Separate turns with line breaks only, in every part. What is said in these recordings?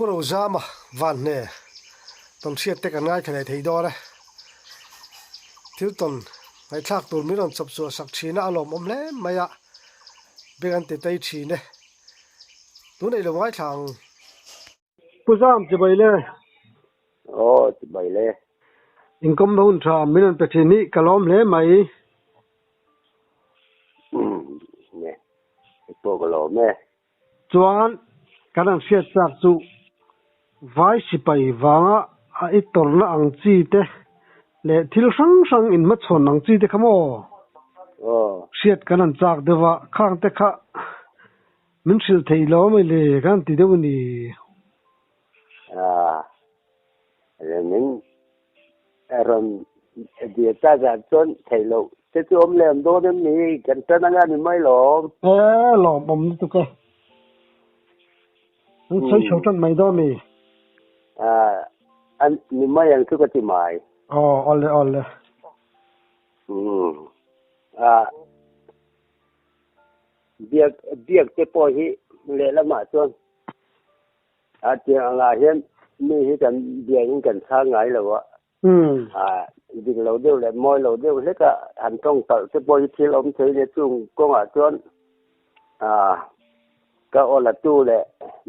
Puro zama van ne ton siat te kan ngai thale thei do re thil ton ai thak tur mi ron chap chu sak thina alom om le maya began te tai thi ne tu nei lo ngai thang puzam che bai le
che bai le
income don tha mi ron pe thini kalom le mai
ne po galo me
chuan kanang siat sak chu vai sipai wanga a itorna ang chi te le thil sang in ma chon ang chi te khamo siat kanan chak dewa khang te kha min sil thei lo mai le kan ti de ni
re min aron dia ta ga chon thei lo te chom lem do dem ni kan tan nga ni mai lo
lo bom tu ka an sai chotan mai do mi
an ni mai ang tu ka ti mai
ole
biak te po hi le la ma chon ti anga hian mi hi kan bia in kan tha ngai lo wa ding lo deu le moi lo deu le ka han tong tal te po hi thil om thei le chung kong a chon ka ola tu le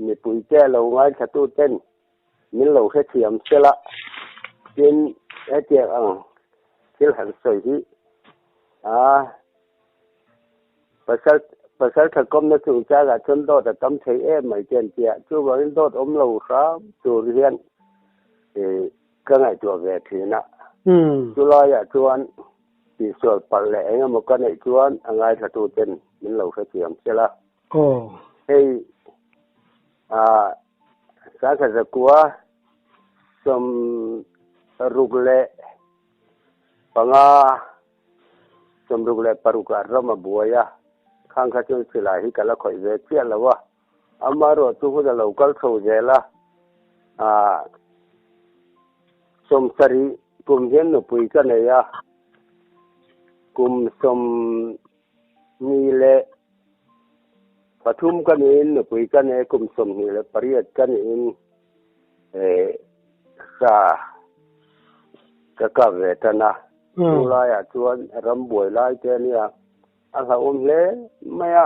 ni pui te lo ngai tha tu ten min lo khe thiam sela tin e ti ang thil han soi hi pasal tha kom na chu cha ga chon do ta tam thei e mai chen tia chu wa in dot om lo kha tu rian ka ngai tu ve thina chu la ya chuan ti sol pal le eng mo ka nei chuan angai tha tu ten min lo khe thiam sela hey sa ka za kwa som rugle panga som rugle paruka rama buaya khang kha chu sila hi kala khoi ve chia lawa amaro tu hu da local tho jela som sari kum hen no pui ka ne ya kum som ni le pathum ka ni no pui ka ne kum som ni le pariat ka ni ka ve ta na la ya chuan ram boi lai te ni ala om le maya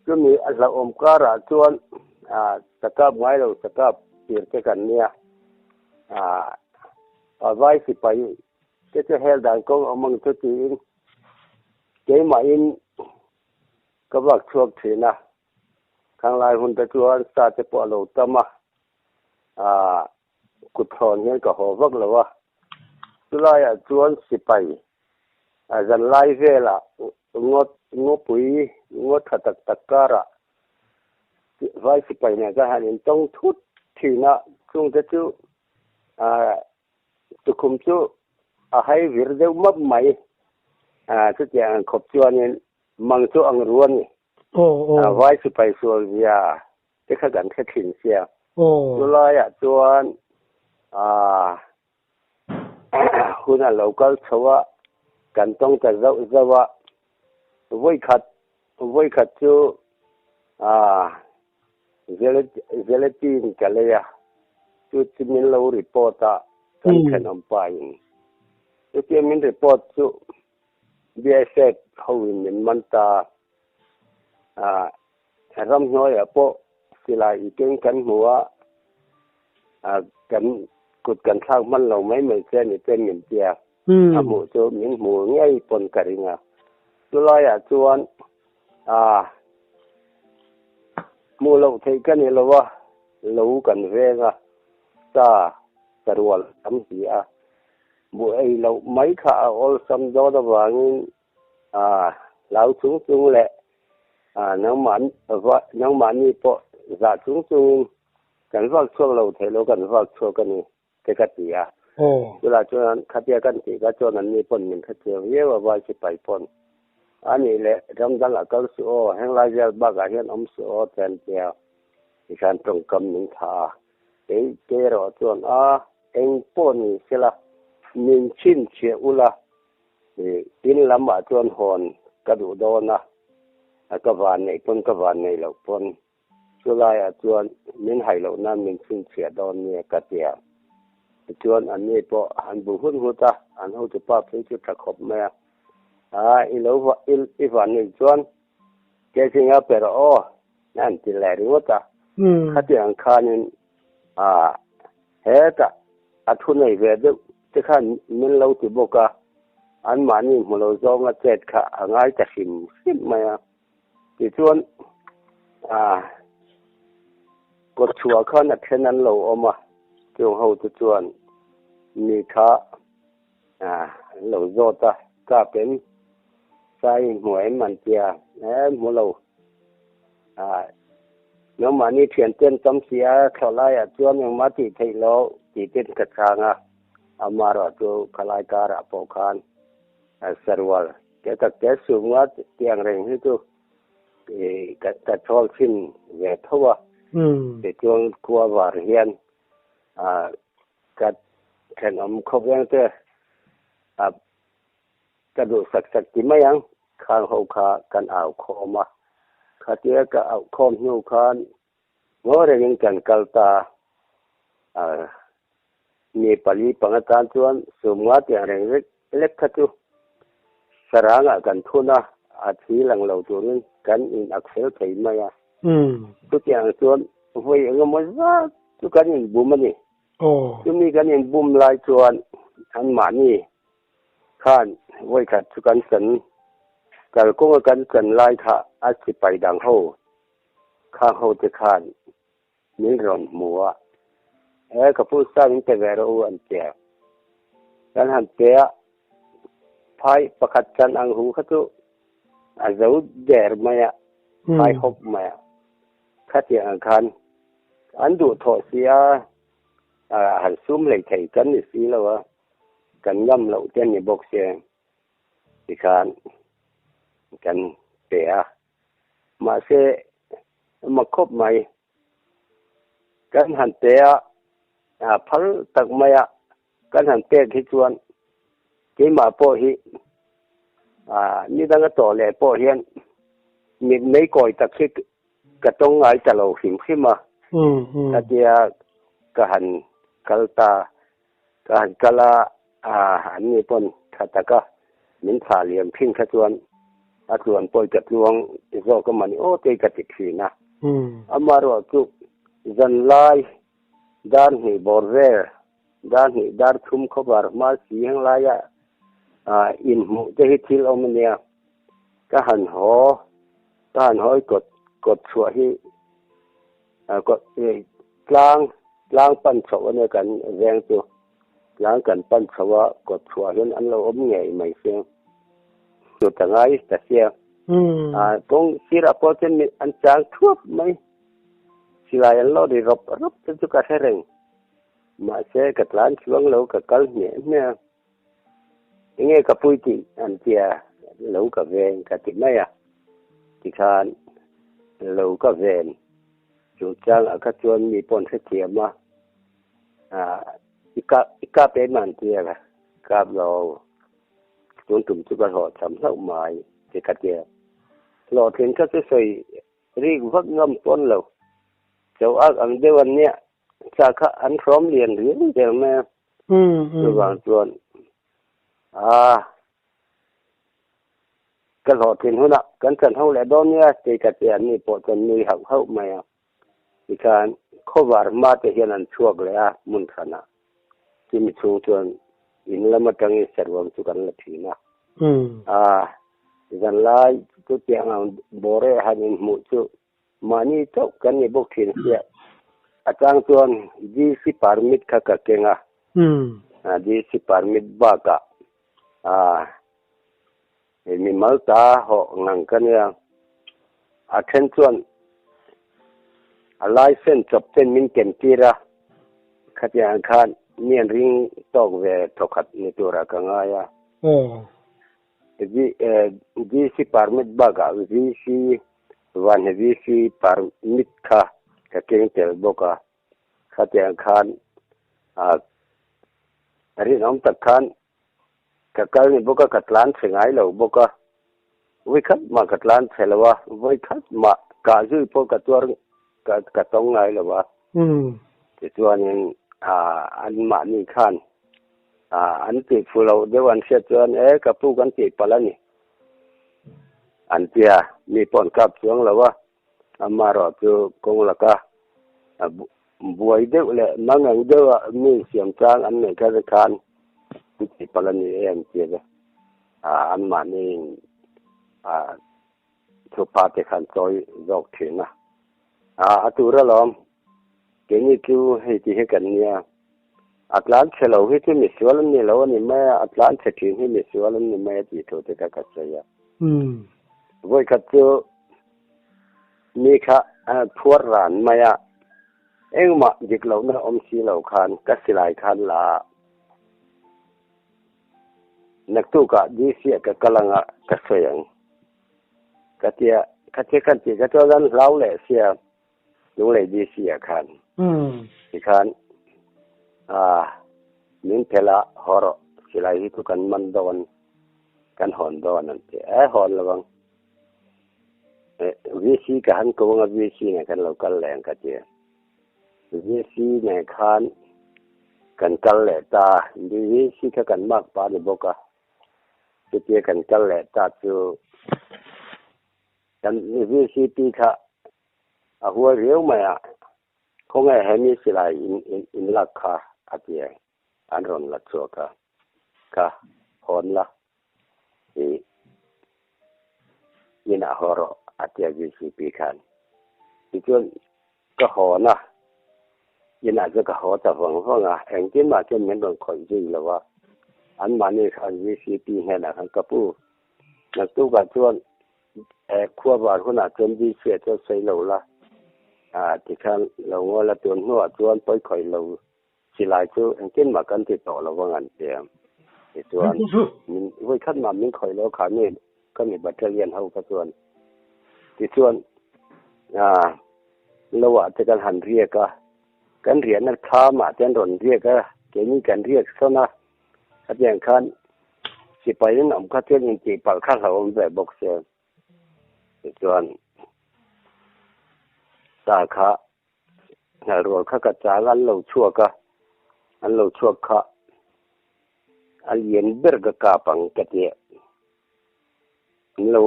kumi ala om kara chuan takap ngai lo takap pir te kan nia vai si pai te hel dan ko among tu ti ke ma in ka bak chuak thina khang lai hun ta chuan sa te po lo tama ku thon hen ka ho vak lo wa tulai a chuan si pai zan lai vela ngopui ngot khatak takara vai si pai na ga hanin tong thut thina chung te chu tukum chu a hai vir deu map mai chu tiang khop chuanin mang chu ang ruan ni vai si pai sual via te kha gan kha thin sia tulai a chuan huna local chawa kan tong ta zawa voi khat chu gelatin kalaya chu chimin lo reporta kan khanam pain chu chimin report chu bsf howin min manta ram noi apo sila ikeng kan huwa kan kut kan thak man lo mai chen ni pen min tia amu chu min mu ngai pon karinga tulai a chuan mu lo thei kan ni lowa lo kan venga sa tarwal am sia bu ai lo mai kha ol sam do da wangin lau chung le nang man ni po za chung kan vak chuak lo thei lo kan vak chuak kan ni te ka tia tula chuan khatia kan ti ka chuan an ni pon min kha cheu yewa vai si pai pon ani le ramdang a kal su o heng lai jal ba ga hian om su o ten tia ikan tong kam ning tha ke ro chuan eng pon ni sela min chin che ula tin lama chuan hon ka du do na ka van nei pon lo pon สุลายจวนมินให้เหล่านั้นมินซึ่งเสียดอนเนี่ยกะเตียจวนอันนี้ปออันบุหุ่นหูตาอันหูจะป้าเพิ่งจะตะขบแม่อีเหล่าอีฝันนี่จวนแกสิงาเปรอนั่นติแลริวตาขัดอย่างคานินเฮตาอัทุนไอเวดจะขันมินเหล่าติบกะอันมานี่มันเราจองเจ็ดค่ะง่ายจะสิมมาที่จวนกดชัวเขานักแค่นั้นเราเอามาจงเขาจะจวนมีค่าเราโจตาก็เป็นใส่หวยมันเตียมันเราน้องมานี่เพียนเต้นต้มเสียเท่าไรจวนยังมาติดให้เราติดเต้นกระชางอามาราตัวขลายการะปอคานserval kita semua tiang reng itu kata tolsin wetwa betul kuwa varian kat kanam khobang te kadu sak timayang khang ho kha kan aw khoma khatia ka aw khom nu khan ngore ngin kan kalta ni pali pangatan chuan semua tiang reng lek khatu saranga kan thuna athi lang lo turin kan in aksel thei maya tu tiang chuan voi ngamo za tu kan in bumani tu mi kan in bum lai chuan an ma ni khan voi khat tu kan san kal ko kan san lai tha a chi pai dang ho kha ho te khan min ron muwa ka pu sang te vero an te kan han te pai pakat kan ang hu khatu azau der maya pai hop maya khati ang khan andu tho sia han sum lei thei kan ni si lawa kan ngam lo ten ni bok se ti khan kan pe ma se ma khop mai kan han te phal tak maya kan han te khi chuan ke ma po hi ni dang to le po hian mi nei koi tak khik ka tong ai ta lo him khima ka dia ka han kalta ka han kala han ni pon khataka min tha liam phing kha chuan a chuan poi ka luang zo ka mani o te ka tik na amaro chu zan lai dan ni borre dan ni dar thum khobar ma siang la ya in mu te thil omnia ka han hoi kot chua hi kot lang pan chaw ne kan reng tu lang kan pan chawa kot chua hian an lo om ngei mai se tu tangai ta sia tong sira po chen an chang thup mai sila an lo di rop tu ka hereng ma se ka tlan chuang lo ka kal ne nghe ka pui ti an tia lo ka ven ka ti mai ti khan lo ka ven chu chang ka chuan mi pon se tia ma ika pe man tia ka lo chun tum chu ka ho cham sau mai ti ka tia lo thlen ka se soi ri vak ngam pon lo chau ak ang dewan nia cha kha an from lien ri de me chu wang chuan kan ho tin huna kan san ho le don ya te ka te an ni po ton ni hau mai ti kan khobar ma te hian an chuak le mun khana ti mi chu chuan in lama tangi serwam chu kan la thina zan lai tu tiang ang bore hanin mu chu mani to kan ni bok thin sia atang chuan GC permit kha ka kenga GC permit ba ka mi malta ho ngang kania attention a license chop ten min ken tira khatia khan nian ring tok ve thokhat ni tura kangaya GC permit baga GC wan GC permit kha ka ken tel boka khatia khan ari nom tak khan ka kal ni boka katlan thengai lo boka wi khat ma katlan thelawa wi khat ma ka ju po ka tur ก็ต้องไงล่ะวะที่ตัวนึงอันมานี่คันอันติฟูเราเดี๋ยววันเสียจวนกับผู้กันติปะละนี่อันเตียมีปนกับสวงแล้วว่ามารอจูกงละกะบวยเดวเลยมังเดวมีเสียงจางอันนี้ก็จะคันติปะละนี่เองเตียอันมานี่ทุกปาเตคันซอยดอกถึงนะตุระลอมเกนี่คิวให้ที่ให้กันเนี่ยอัตลานเฉลาให้ที่มิสวลนี่แล้วนี่แม่อัตลานเฉลิมให้มิสวลนี่แม่ที่โทษกัดเสียไว้กัดเจอมีค่ะพัวร้านมายาเอ็งมาจิกเหล่านะอมสีเหล่าคันกัสลายคันละนักตู้กะดีเสียกะกำลังกัสยังกะเทียกันติกะตัวนั้นเล่าแหละเสียลงเลยดีเสียคันอีคันมินเทละฮอรสิไลที่ทุกันมันดอนกันหอนดอนนั่นสิหอนระวังวิซีกะหันกงวิซีเนี่ยกันเรากันแหลงกะเจียวิซีเนี่ยคันกันกันแหลตาดีวิซีกะกันมากปานบกะจะเจียกันกันแหลตาจูกันวิซีปีค่ะหัวเรียวมาคงให้มีสิไลอินลักค่ะอาเจียอันรอนละชัวค่ะหอนละนี่นะฮอรอาเจียวิซีปีคันที่จนก็หอนะยินอาจจะก็หอแต่ฟังแห่งที่มาจนเหมือนโดนข่อยจี้แล้วว่าอันมานี่คันวิซีปีแห่นะคันกระปูนักตู้กับจวนขั้วบาดคนอาจนดีเสียจะใส่เหล่าละที่คันเราว่าละตัวหัวจวนปล่อยข่อยเราสิหลายจูแห่งที่มากันติดต่อเราว่างั้นเดียวที่จวนมันไว้คันมามันข่อยแล้วขานี่ก็มีบัตรเรียนเฮาก็จวนที่จวนเราว่าจะกันหันเรียกกันเรียนนั้นค้ามาแต่รอนเรียกเกนี่กันเรียกซะนะถ้าอย่างคันสิไปนั่นอำก็เที่ยงจีปากข้างเขาแบบบอกเสียส่วนสาขารัวข้ากระจายอันเราชั่วค่ะอันเย็นเบิร์กกาปังกะเตียเรา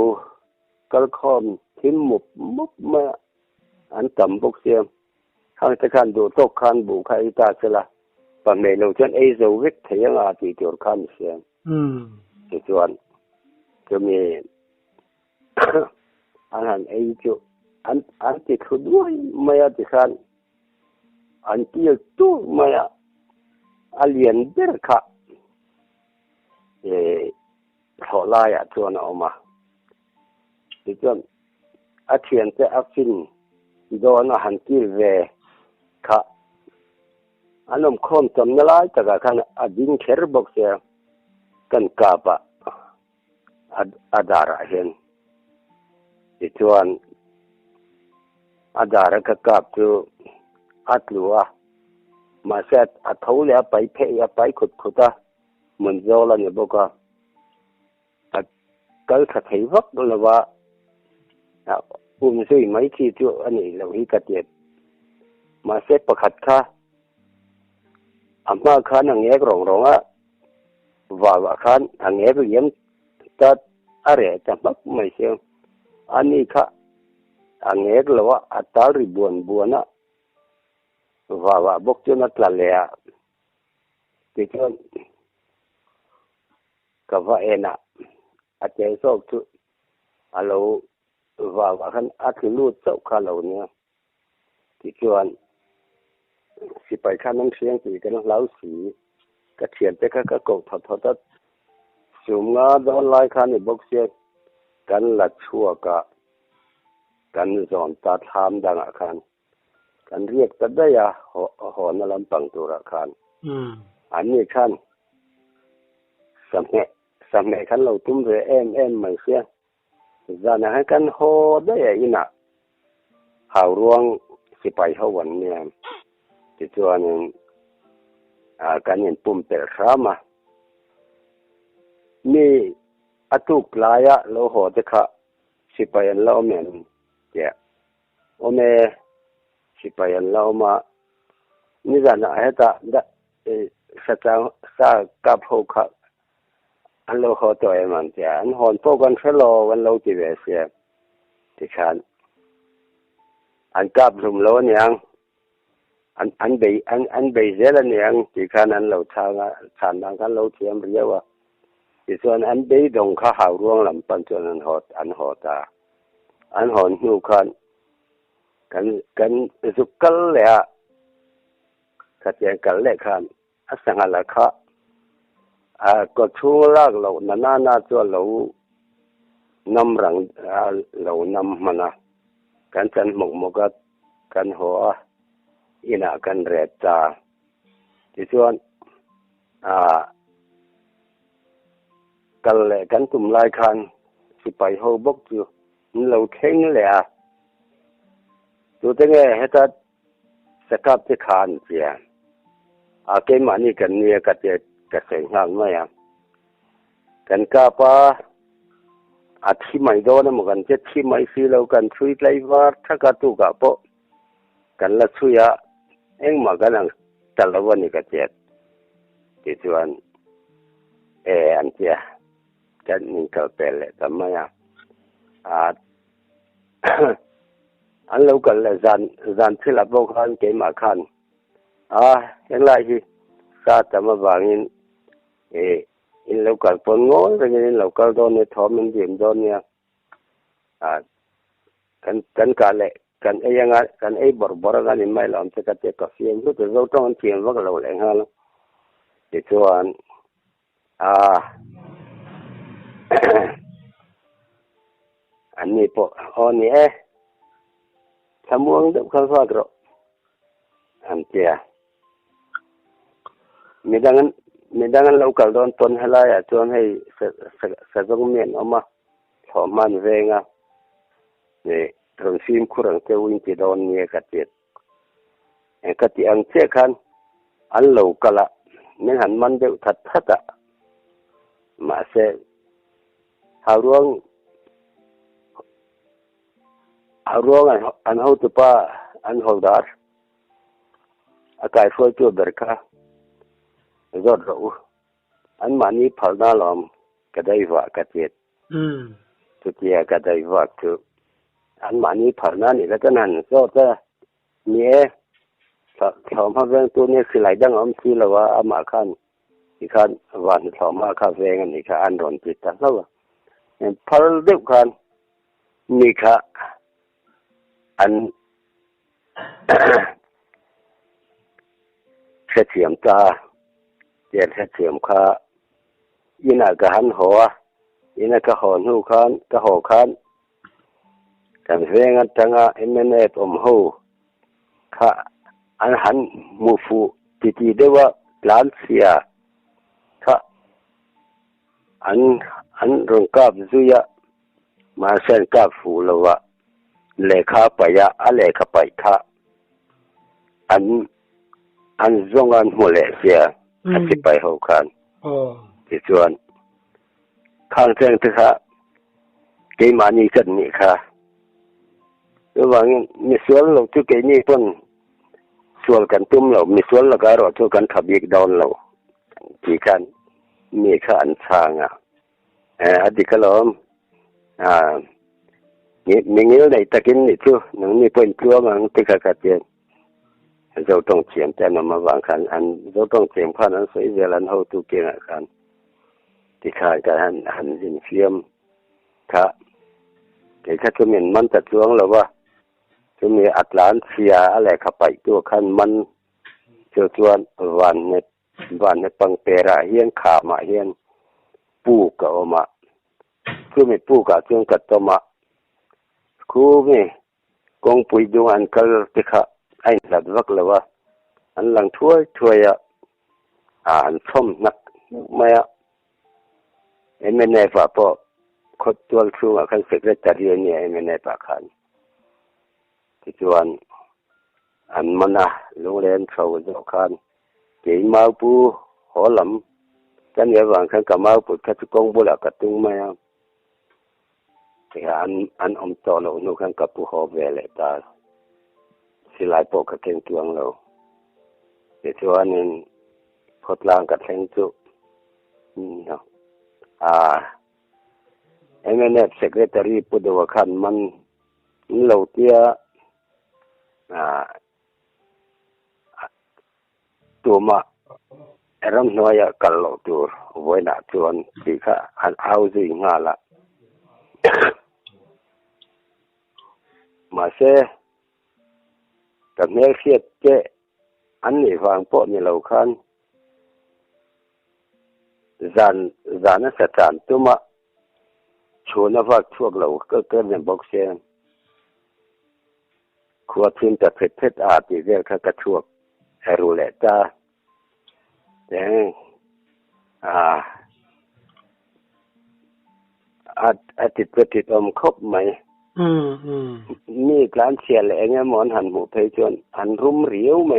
ก็คอมทิ้มมุบมาอันต่ำบอกเสียข้างตะคันดูตกคันบุคายตาสละปังในเราจนไอโซวิกเทียงอาทิตย์คันเสียส่วนจะมีอันนั้นไอจุอันที่คือด้วยไม่ติคันอันที่ตู้ไม่อันเลียนเบิร์กขอลายชวนออกมาที่จนอาเทียนจะอักฟินโดนหันกิเวค่ะอันนั้นคอมจำนลายแต่กันอดินเคร์บอกเสียกันกาบะอาดาระเห็นที่จวนอาดาระกกาบจูอัดลัวมาเสร็จอัดเท้าแล้วไปเพยไปขุดมันโจลเนี่ยบอกว่าก็ขัดให้วักเลยว่าซื้อไม่ที่จุอันนี้เราฮิกระเตียดมาเสร็จประคัดค่ะอันมาคันอังเอกร้องว่าคันอังเอกเยี่ยมตัดอะไรจะมักไม่เสียอันนี้ค่ะอังเอกเลยว่าอัตราริบวนนะว่าบกจนอัตราเลยที่จนกับว่าน่ะอาจจะโชคทุอาเราว่าคันอาคือรูดเจ้าข้าเราเนี่ยที่จวนสิไปข้าน้ำเสียงสีกันเล้าสีก็เขียนไปก็กดทอดสูงงาดอนไลคันในบกเสียกันหลัดชั่วกันสอนตาทามดังอาคารกันเรียกตัดได้หอนลำปังตัวอาคารอันนี้ขั้นสมัยคันเราตุ้มเรเอ็มไม่เสียจานให้กันโหได้อีน่ะข่าวรวงสิไปเขาวันเนี่ยที่จวนการเห็นปุ่มเปิดค้ามามีอตุกลายะเราโหจะค่ะสิไปอันเราเหมือนเจ้าโอเม สิไปอันเรามานี่กันนะให้ตาสัจสากับโหกอันเราขอตัวมันจะอันหอนพวกกันชะลอวันเราจิเวเสียที่คันอันกับลุมโลเนี่ยอันเบเจละเนี่ยที่คันอันเราทางดังกันเราเทียมเรียกว่าที่ส่วนอันเบดงข้าหาวร่วงลำปันจนอันหอตาอันหอนหิวคันกันสุกกัลเลยอะขัดแย้งกันเลยคันอสังหาราคะก็ชูลากเรานาตัวเรานำรังเรานำมันนะกันจันหมกกันหัวอินากันเรตาที่ส่วนกันเลยกันตุ่มลายคันสิไปโฮบกอยู่เราเข่งเลยตัวเงี้ยให้ตัดสกัดที่คานเสียเกมานี่กันเนี่ยกัดเสียงห่างไหมกันกาปะที่ไม่โดนนะมันกันจะที่ไม่ซื้อเรากันช่วยไล่วาร์ถ้ากัดตุกะปะกันละช่วยเอ็งมากันแต่ละวันนี้กัดเจ็ดที่ส่วนอันเจ้ากันนี่ก็เป็นเลยทำไมอันเรากันเลยจันที่หลับโบคันเกมาคันยังไรที่ซาแต่มาบางอินเรากันปนง้อแต่ยังเราก็โดนในท้องมันเดี่ยมโดนเนี่ยกันกันเลยกันยังไงกันบอร์กันไม่หลอมจะกัดเจ็บกับเสียงรู้แต่เราต้องเทียมว่าเราแรงฮะแล้วที่ส่วนอันนี้พอนี่ทำวงดุข้าวฟ้ากรอันเจ้ามีดังนั้นเราก็โดนต้นให้ไล่จนให้สะสมเมียนออกมาถอมันเวงนี่ตรงซิมคุรังเจ้าวินที่โดนเนี่ยกัดเจ็ดกัดที่อังเจ้าคันอันเราก็ละไม่หันมันเดือดทัดมาเสียหาร่วงอันเขาตัวป้าอันหอดาร์อากาศฝนตัวเบิกค่ะยอดรู้อันมันนี้ผ่านหน้าลมก็ได้ว่ากัดเจ็ดทุกอย่างก็ได้ว่าคืออันมันนี้ผ่านหน้านี่แล้วก็นั่นก็จะเนี่ยชาวมาเรื่องตัวนี้คือไหลดังอมซีแล้วว่าอามาคันอีกคันวันชาวมาคาเฟ่กันอีกคันอันโดนจิตตั้งแล้วพอเด็กคันนี่ค่ะอันเสียมตาเจ็ดเสียมขายินากะหันหัวยินากะหอนหูคันกะหอคันกันเรื่องจังอมหูค่ะอันหันมูฟูตีได้ว่าหลานเสียค่ะอันรงกาบซุยะมาเส้นกาบฟูละวะเลขาไปยะเลขาไปค่ะอันจงอันหัวเลเสียที่ไปหอคันที่ส่วนข้างเส้นที่ค่ะเกมานี่กันนี่ค่ะระหว่างมีส่วนเราทุกเกนี่ต้นส่วนกันตุ้มเรามีส่วนเราก็รอทุกกันขับยีกดอนเราที่กันมีข้าอันช่างอดีตก็ล้อมมีเงี้ยในตะกินนี่ชั่วหนังนี่เป็นชั่วมันติดขัดเจนเราต้องเฉียมแต่นำมาวางขันอันเราต้องเฉียมข้านั้นสวยเวลาเราตุเกียงขันที่ขาดกันหันยินเสียมค่ะแต่ถ้าจะมีมันตัดช่วงเราว่าจะมีอัตลานเสียอะไรขับไปตัวขันมันเจ้าส่วนวันในปังเปราเฮียนขามาเฮียนปูกะอมาคือไม่ปูกะจึงกัดตมาคูไม่กงปุยดวงอันกัลติค่ะไอ้หลัดวักเลยว่าอันหลังถ้วยอันส้มนักไม่ไม่แน่ฝ่าพอคดตัวช่วงขั้นเสร็จจะเรียนเนี่ยไม่แน่ปากขันที่ส่วนอันมันโรงเรียนเขาจะขันเกี่ยมาปูหัวหลำกันเนี่ยว่าขั้นกับมาปูขั้นจะกงบุหรี่กระตุ้งไม่แต่อันอมตอเราหนูขั้นกับปูหัวเวลตา สิลายปกกะเก่งตวงเราแต่ตัวนึงพดลางกะแทงจุเนาะMNF Secretary ปุดวคันมันเราเตียตัวมารำน้อยกัลโลตัวไว้น่ะจวนสิค่ะหันเอาสิงาละมาเสกับแม่เสียเจอันนี้ฟังพวกนี้เราคันจานสถานตัวมาชวนว่าพวกเราก็เกินอย่างบอกเสียงขวดทิ้งแต่เผ็ดอาจจะเรียกกระชวกให้รู้แหละจ้าแต่อาทิตย์ติดอมครบไหมมีกลานเสียแหละเงี้ยหมอนหันหมูเพยจวนหันรุ่มเรียวไหม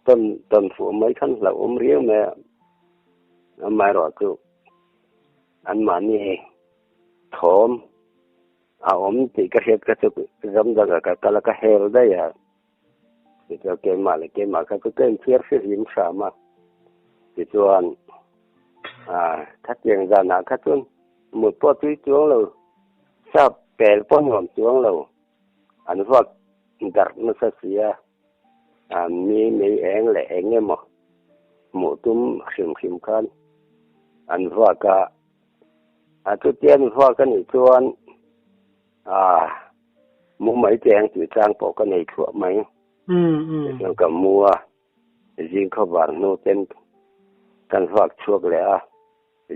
ต้นฝูงไม้ขั้นเหล่าอมเรียวไหมไม่หรอกคืออันมานี่ถมเอาอมติกระเฮ็ดกระจุกจำดักกะละกะเฮลได้อ่ะที่เกมมาเลยเกมมาก็เกินเพียรสิหิมสามาที่จวนทัดยังจานาคัดจวนหมดปอตุ้ยจวงเราทราบแปลป้อนหอมจวงเราอันว่าดักมันเสียมีเองแหละเองเนี่ยหมูตุ้มขิมคันอันว่าก็ทุกเตียนว่ากันอีกจวนมุไหมแจงจืดจางปอกกันในถั่วไหมแล้วก็มัวยิงเข้าบ้านโนเต็นกันฝากช่วกแล้ว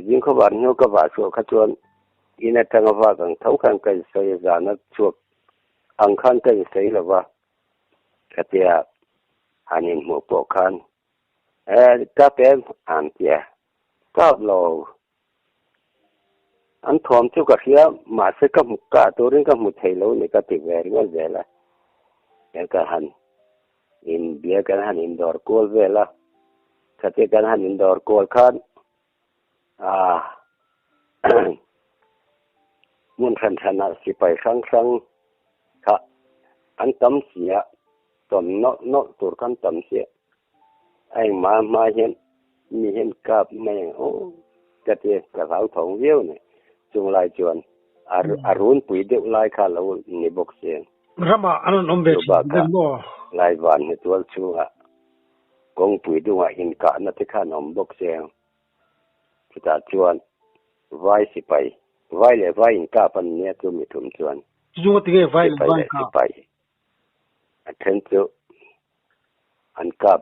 ยิงเข้าบ้านโนก็ว่าช่วกขจวนอีนัดทางว่ากันเท่ากันกันใส่จานัดช่วกอังคันกันใส่แล้วว่ากะเตียหันินหมู่ปอกคันก็เป็นอันเตียก็โลอันทอมจุกะเฮียมาซึกะมุกกะตัวนึงกะมุไทโลนี่ก็ติเวรว่าเวลาแล้วก็หันอินเบียกันหันอินดอร์โกลเวลาคติกันหันอินดอร์โกลคันมุนคันชนะสิไปครั้งค่ะอันตำเสียตอนเนาะตัวกันตำเสียไอ้มาเห็นมีเห็นกับแม่โอ้กะเตียกะเอาทองเวียวนี่จงลายจวนอารุณปุ๋ยเดียวลายคาเราในบกเสียง
รำอันนั้นอมเบชเดนบ่
ลายวันในตัวชัวกงปุ๋ยด้วยอินกะนัทข้านอมบกเสียงที่ตาจวนไว้สิไปไว้เลยไว้อินกะปันเนี่ยตัวมีถุมจวน
จุงติเกไว้กะ
ไปอันเทนจุอันกับ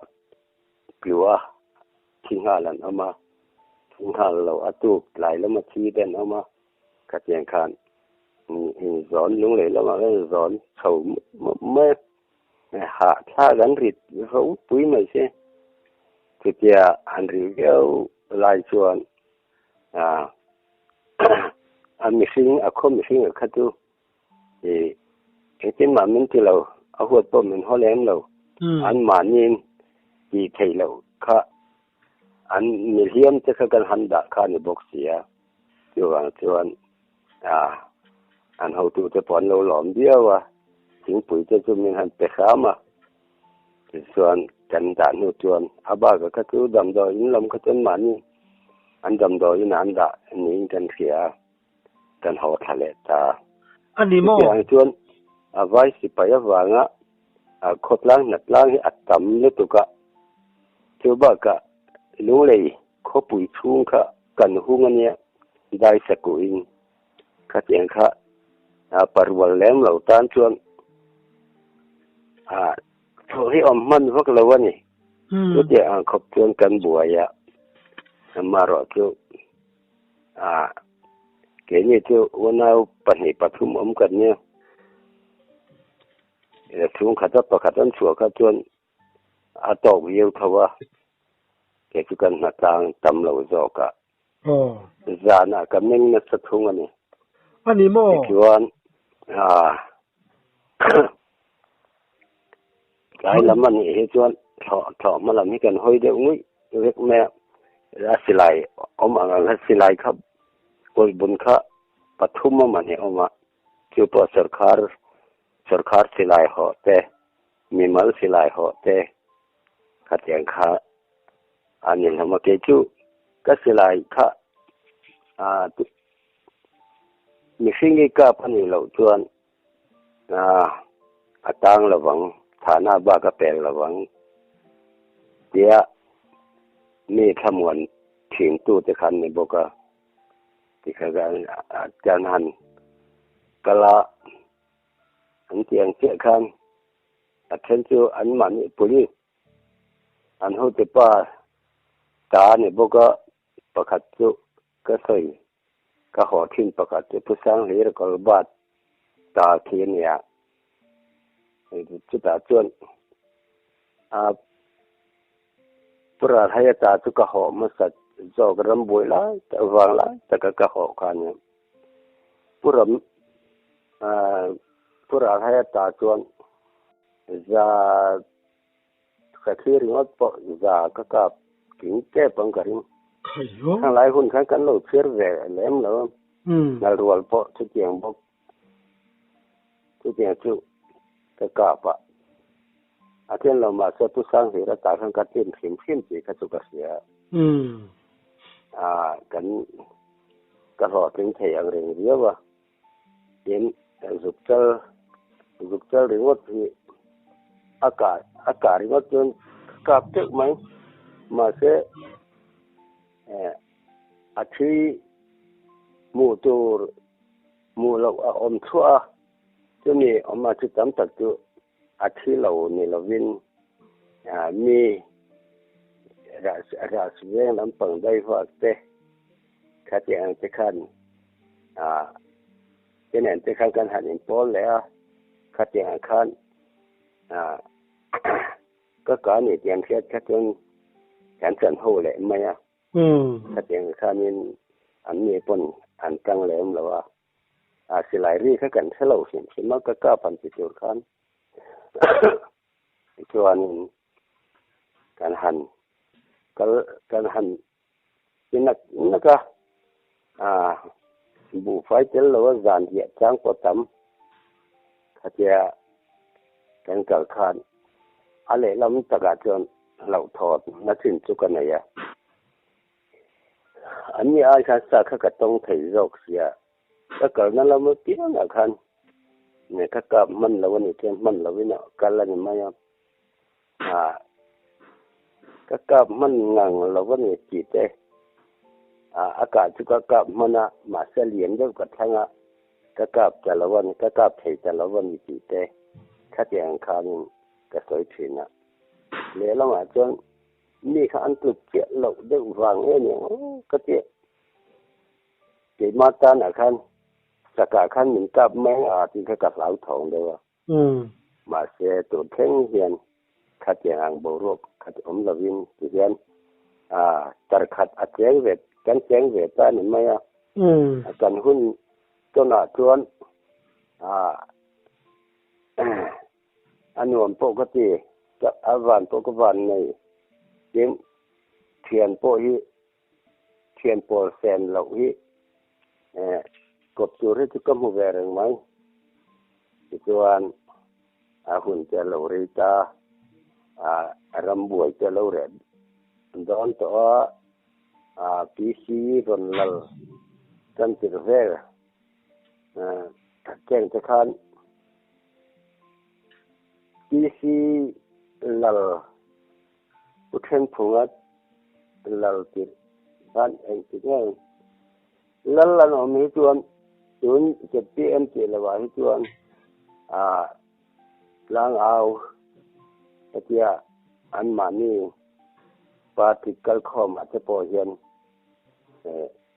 กลัวทิ้งหาลันเอามาทิ้งหาเราอตุกหลายแล้วมาชี้เด่นเอามากัดแยงคานร้อนลงเลยแล้วมาก็ร้อนเขาเมื่อหาท่ากันริดเขาปุ้ยไม่ใช่คือเจ้าอันริเกลลายชวนอันมีสิ่งคมมีสิ่งขัดดูเช่นมามันที่เราเอาหัวต้มมันห่อแหลมเราอันมานี่ที่ไทยเราค่ะอันมีเลี้ยมจะกันหันดาข้าในบกเสียจวนอันเขาตัวจะปอนเราหลอมเดียวถึงปุ๋ยจะมีหันไปข้ามาส่วนกันด่านจวนอาบ้าก็คือดำดอยลมก็จนมันอันดำดอยนั้นด่านี้กันเสียกันเขาทะเลตา
อันนี้มั่ว
จวนไว้สิไปว่างขดล้างหนักล้างให้อัดต่ำเลยตุกะเจ้าบ้ากะรู้เลยเขาปุ๋ยชุ่งค่ะกันหุ่งอันเนี้ยได้สักกุยขัดยังค่ะปรวัลแหลมเหล่าตานชวนโทรให้อมมันพวกเราวะนี่ก็จะขบชวนกันบัวยะมารอจูเกี่ยนี่จูวันเอาปัญหาปฐุมอมกันเนี่ยชุ่งขัดต่อขัดต้นชัวขัดชวนตอกเยี่ยวทว่าเกี่ยวกันหน้าต่างตำเหล่าจอกะจานะกับนิ่งนัดสักทุ่งอัน
นี้โม่
ชวนหลายลำมันเห็นชวนถอมาลำให้กันห้อยเดียวงุ้ยเล็กแม่รัสไลรัสไลครับกอยบุญค่ะปฐุมมันเห็นออกมาจูปสรคาร์สิไลหอแต่ มีมัลสิหลายเหาะแต่ขัดแย้งค่ะอันนี้ทำมาเกจุก็สิหลายค่ะมีสิ่งที่กับอันนี้เราชวนตั้งระวังฐานะบ้ากระแปลระวังเดี๋ยวมีขมวนถึงตู้จะคันในบกที่เขาจานหันกะละอันเตียงเสียคันอันเช่นจูอันมันปุริอันหูจะป้าตาในบกประคัดจุก็ใส่ก็หอทิ้งประคัดจุผู้สร้างเหตุกบาดตาเทียนเนี่ยจุดตาจวนปราทายตาจุกหอมสัตจอกรำบวยละตะวางละตะกะหอคันเนี่ยปุรปุราทายตาจวนจะกะทีริงอดปจะกะกับกินแก้ปังกะริงทั้งหลายคนคันกันโลเชื่อแหวแหลมแล้วนารวลปอทุกอย่างบกทุกอย่างจุกะกะปะอาทิตย์เรามาเสื้อผู้สร้างเหตุตาทั้งกัดเต็มเข็มเข้มสีกระจุกเสียกันก็รอถึงเที่ยงเรื่องเดียวว่าเห็นสุกเจอหรือว่าที่อากาศหรือว่าจนกับตึกไหมมาเสียอาทิตย์มูตัวมูเราอมชั่วจะมีออกมาจุดจำตัดจุอาทิตย์เราเนี่ยเราวินมีราชเวงลำปังได้ว่าเตะขัดแย้งจะขันเป็นแห่งจะขันกันหันอินโพลแล้วขัดแย้งขันก็การนี่เตรียมเทียบขัดจนแขนเส้นหูแหละไหมขัดแย้งขันนี่อันนี้ปนอันตั้งแหลมแล้วว่าสิหลายรีขัดกันเท่าเราเห็นมันก็ก้าพันสิจุดขันส่วนการหันเป็นนักบุไฟเจลว่าจานเหยียดจ้างปตำขัดแย้งกันเกิดขันอะไรเราไม่ตะกาจนเราถอดนักสินจุกันไหนอันนี้อาชาสักก็ต้องถือโรคเสียถ้าเกิดนั้นเราไม่เกี่ยงกันเนี่ยถ้ากับมันเราวันนี้เช่นมันเราวินากันแล้วนี่ไม่ก็กับมันงังเราวันนี้จีเตอากาศจุกกับมันมาเสียเลียนเดียวกับทั้งก็กับแต่ละวันก็กับเทแต่ละวันจีเตขัดแย้งคันก็สวยถึงแล้วเราอาจจะมีขันตุกเจียเราได้วางเนี่ยก็เจีมาตาหนักขันสกัดขันเหมือนกับแมงที่เขากับเหลาทองเลยว่ามาเสียตัวเท่งเฮียนขัดแย้งบรกขัดละวินเฮียนตัดขัดอัดแจ้งเวทกันแจ้งเวทได้หรือไม่กันหุ้นต้นชวนอันนวมปกติจะอาวันปกวันในเย็นเทียนโปฮิเทียนโปเซนเหล่าฮิกบจูริจุกมุเวรงไหมจวนหุ่นจะเหล่าริตารำบวยจะเหล่าเรดดอนตัวพีซีรอนลกันจิรเวรแจ้งจะคันพีซีลอุทนพงษ์ลติบ้านเองที่นี่ลนมีจวนจะพีเอ็มจีละว่าจวนล้างเอาเทียอันมานี่ปาติกลคอมอาจจะพอเห็น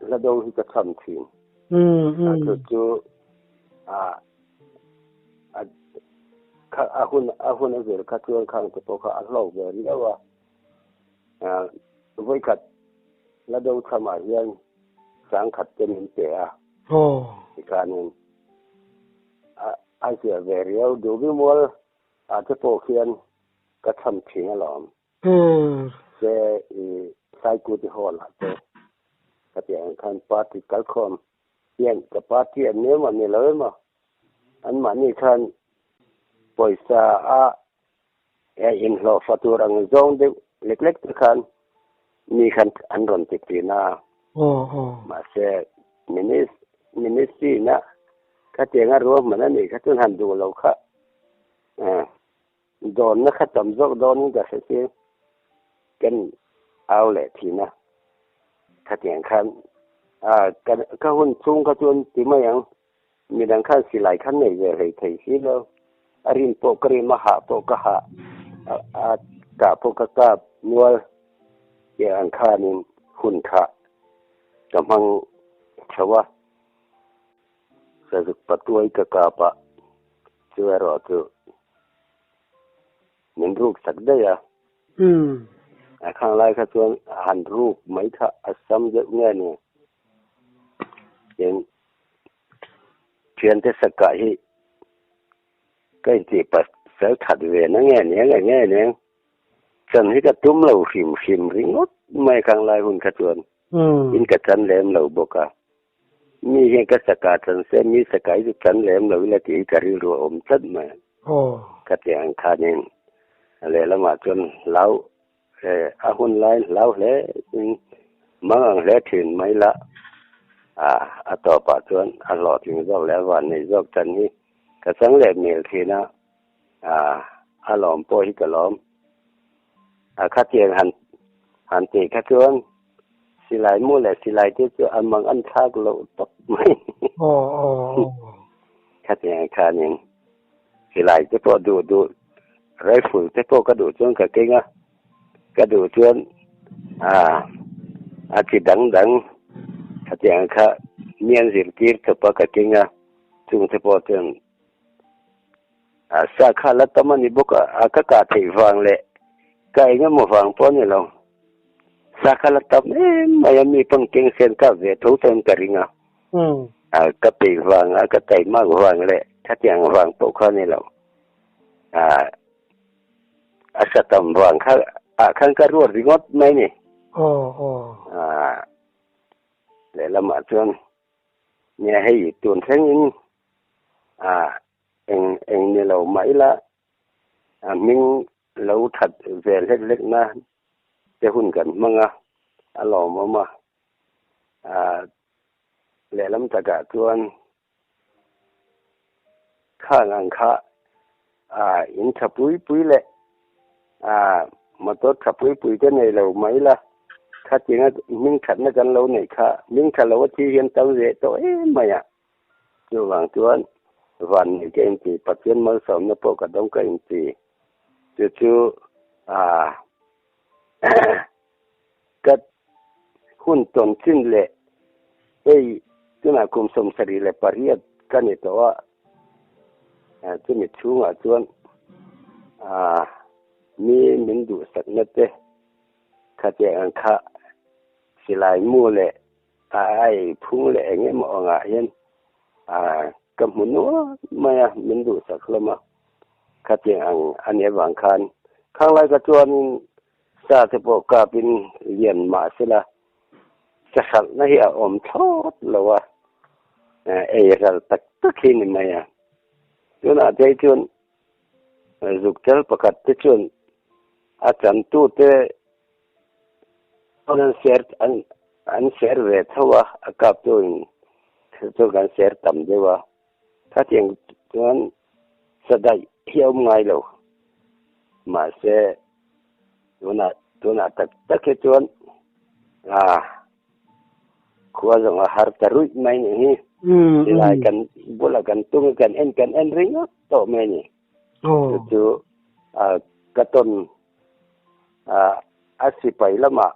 แล้วดูที่จะทำทิ้งคือจูหุ่นเรื่องขัดเรื่องข้างจะพอเขาอัดลอกเรื่องแล้วว่าไว้ขัดแล้วดูทำอะไรสังขัดจะมีเสียอีกการนึงอาจจะเรียวดูวิมลอาจจะพอเขียนก็ทำทิ้งหรอจะใส่กุฏิหอละจะก็จะคันปาติกลคอมเย็นกับปาติอันนี้มันนี่เลยมั้งอันมันนี่คันปอยซา in lo fatur ang zong de lek kan mi kan anron tikina ma se ministry na ka tenga ro manani ka tun han du lo kha don na khatam zok don ga se kanเอาแหละทีนะถ้าอย่างคันก็หุ่นสูงก็จนติมายังมีดังคันสิหลายคันเนี่ยเลยไทยสิแล้วอรินโปกริมหาโปกหากะโปกกะนัวอย่างคันหุ่นขะกำลังชวะสะสุปตวยกะกะปะเจอรอตุมันรูปสักได้อ่ะข้างไลค่ะส่วนหันรูปไหมค่ะอัสสัมเยอะแง่เนี่ยยังเพียนเทศกาลที่ใกล้ที่ปัสสาวะถัดเวนั่งแง่เนี่ยฉันให้กระตุ้มเราฟิมริงดไม่ข้างไลหุ่นค่ะส่วนอินกระชันแหลมเราบอกว่ามีเห็นกสกาจันเส้นมีสกายจุชันแหลมเราเวลาที่กระริรัวอมชัดมาก็เตียงคานินอะไรละมาจนเล้าอาหุ่นไล่เล่าแล้วมังแล้วถึงไม่ละต่อปะจนหลอดถึงรอบแล้ววันในรอบจันนี้ก็สังแลเมลทีนะหลอมโปหิกะล้อมคัดเจียงหันตีคัดจนสิหลายมู่แหละสิหลายที่จะอันมังอันทากโลตบไม่คัดเจียงคานึงสิหลายจะพอดูไรฝุ่นจะพอก็ดูจนกะเก่งก็ดูจนอาทิดังถ้าอย่างค่ะเมียนสิกีร์ทปกกิงจุงทปจนสาขาละตมันนี่บกกะที่ฟังเลยก็เองก็มาฟังปนนี่ลงสาขาละตไม่มีปังกิงเส้นกับเวทุเส้นกริงก็ที่ฟังก็ที่มากฟังเลยถ้าอย่างฟังปกนี่ลงสัตว์ฟังข้างกระรวดริงดไหมนี่แล้วมาจนเนี่ยให้ตุนทั้งนี้เองเนี่ยเราไม่ละมิงเราถัดเวลเล็กๆนะจะหุ่นกันมั้งหล่อมาแล้วลำตะกะจวนข้างอังคาอินทับปุยเลยมาตัวขับปุยจะในเราไม่ละถ้าจริงมิ่งขัดนักันเราเนี่ยค่ะมิ่งขัดเราที่เห็นตัวเด็กตัวไม่อยู่หลังตัววันนี้ก็อินทีปัจจุบันมาสอนนับกับดงก็อินทีจู่ก็หุ่นตนสิ้นเลยจุนักคุมสมสรีเลยปริยัติกันนี่ตัวจุนิชูงจวนมีมินดูสักนิดเดียวข้าเจ้าข้าสิลายมู่เลยพุ่งเลยเงี้ยมองเห็นกับมุนว่าไม่มินดูสักละมาข้าเจ้าอันนี้บางคันข้างไรก็จวนซาเทปกาเป็นเย็นมาสิละจะสั่งนะเหี้ยอมทอดแล้วว่าเราตักขี้นี่ไม่จนอาจจะจนจุกเจลประกาศจนอาจารย์ตู้เตอันเสียอันเสียเวทว่ากับตัวกันเสียต่ำเดียวถ้าเทียงจนสดายเที่ยวง่ายแล้วมาเสียตัวน่ะตักจนขวาจังหาร์ตรุ่ยไม่นี่สิลายกันบุลกันตุ้งกันเอ็นริงโตไม่นี่จู่กระต้นอาศิไปละมา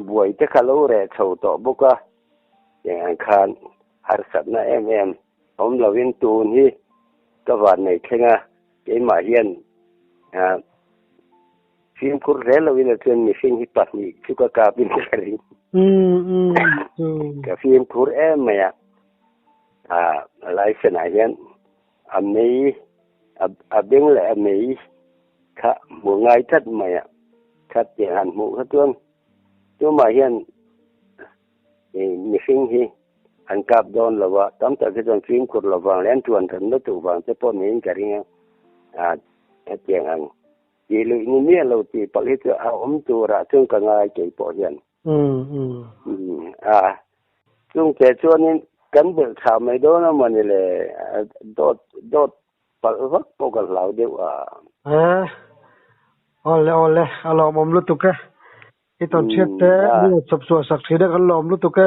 บวยจะขลุ่ยเร่ชาวโตบุกอย่างคันหาร์สัตนะผมเราเห็นตูนี่ก็วันนี้แค่ไงเกี่ยมาเห็นฟิล์มคุรเรลวินเทนมีฟิล์มฮิปปัสนี่ชุกกาบินกระดิ่งกับฟิล์มคุรไม่หลายสนายเห็นมีเบ่งเลยมีข้าบัวไงทัดไม่คัดอย่างหันหมูขัดตัวมาเห็นมีฟิล์มฮีอันกับโดนละว่าตั้งแต่ที่ตอนฟิล์มคุรละวางเล่นจวนถึงแล้วตัววางจะป้อนนี้กันยังอย่าง จีเลยนี่เราจีปลิตเอาตัวระซึ่งก็ง่ายใจปอเห็นซึ่งแต่ช่วงนี้กันเบิกข่าวไม่โดนมันนี่แหละโดดปลักปกเหล่าเดียว
ole alo mom lu tuke iton chete ni sab so sak thide kan lom lu tuke